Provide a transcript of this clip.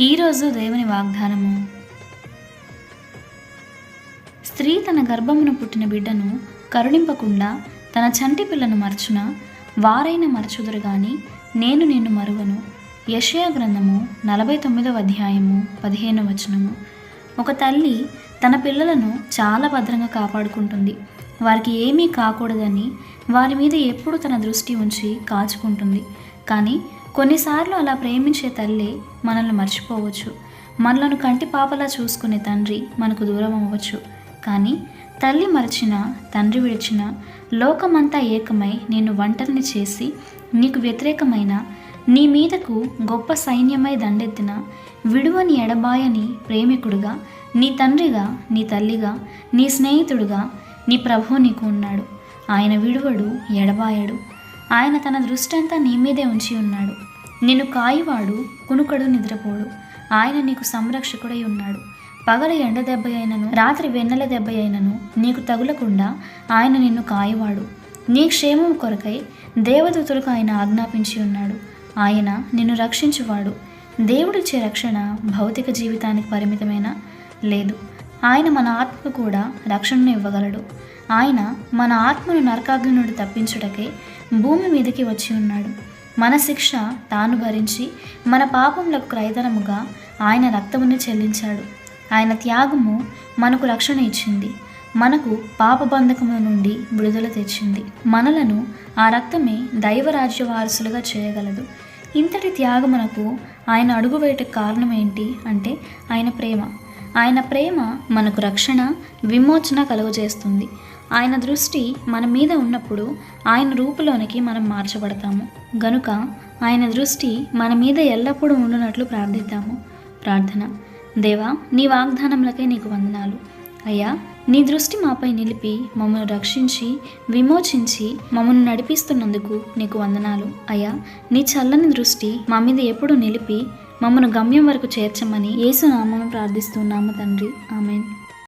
ఈరోజు దేవుని వాగ్దానము. స్త్రీ తన గర్భమున పుట్టిన బిడ్డను కరుణింపకుండా తన చంటి పిల్లను మరచున వారైన మరచుదురు గాని నేను నిన్ను మరువను. యెషయా గ్రంథము 49వ అధ్యాయము 15వ వచనము. ఒక తల్లి తన పిల్లలను చాలా భద్రంగా కాపాడుకుంటుంది. వారికి ఏమీ కాకూడదని వారి మీద ఎప్పుడు తన దృష్టి ఉంచి కాచుకుంటుంది. కానీ కొన్నిసార్లు అలా ప్రేమించే తల్లి మనల్ని మర్చిపోవచ్చు. మనలను కంటి పాపలా చూసుకునే తండ్రి మనకు దూరం అవ్వచ్చు. కానీ తల్లి మరచిన, తండ్రి విడిచిన, లోకమంతా ఏకమై నిన్ను ఒంటరిని చేసి నీకు వ్యతిరేకమైన, నీ మీదకు గొప్ప సైన్యమై దండెత్తిన, విడువని ఎడబాయని ప్రేమికుడుగా, నీ తండ్రిగా, నీ తల్లిగా, నీ స్నేహితుడుగా నీ ప్రభువు నీకు ఉన్నాడు. ఆయన విడువడు, ఎడబాయడు. ఆయన తన దృష్టంతా నీ మీదే ఉంచి ఉన్నాడు. నిన్ను కాయివాడు కునుకడు, నిద్రపోడు. ఆయన నీకు సంరక్షకుడై ఉన్నాడు. పగలు ఎండ దెబ్బ అయినను, రాత్రి వెన్నెల దెబ్బ అయినను నీకు తగులకుండా ఆయన నిన్ను కాయివాడు. నీ క్షేమం కొరకై దేవదూతలకు ఆయన ఆజ్ఞాపించి ఉన్నాడు. ఆయన నిన్ను రక్షించువాడు. దేవుడిచ్చే రక్షణ భౌతిక జీవితానికి పరిమితమైన లేదు. ఆయన మన ఆత్మకు కూడా రక్షణను ఇవ్వగలడు. ఆయన మన ఆత్మను నరకాగ్ని నుండి తప్పించుటకే భూమి మీదకి వచ్చి ఉన్నాడు. మన శిక్ష తాను భరించి మన పాపములకు క్రయధనముగా ఆయన రక్తముని చెల్లించాడు. ఆయన త్యాగము మనకు రక్షణ ఇచ్చింది. మనకు పాపబంధకము నుండి విడుదల తెచ్చింది. మనలను ఆ రక్తమే దైవరాజ్య వారసులుగా చేయగలదు. ఇంతటి త్యాగమునకు ఆయన అడుగువేయటకు కారణం ఏంటి అంటే ఆయన ప్రేమ. ఆయన ప్రేమ మనకు రక్షణ, విమోచన కలుగజేస్తుంది. ఆయన దృష్టి మన మీద ఉన్నప్పుడు ఆయన రూపులోనికి మనం మార్చబడతాము. గనుక ఆయన దృష్టి మన మీద ఎల్లప్పుడూ ఉండునట్లు ప్రార్థిద్దాము. ప్రార్థన. దేవా, నీ వాగ్దానములకై నీకు వందనాలు. అయ్యా, నీ దృష్టి మాపై నిలిపి మమ్మల్ని రక్షించి విమోచించి మమ్మల్ని నడిపిస్తున్నందుకు నీకు వందనాలు. అయ్యా, నీ చల్లని దృష్టి మా మీద ఎప్పుడు నిలిపి మమ్మను గమ్యం వరకు చేర్చమని యేసు నామమున ప్రార్థిస్తున్నాము తండ్రి. ఆమేన్.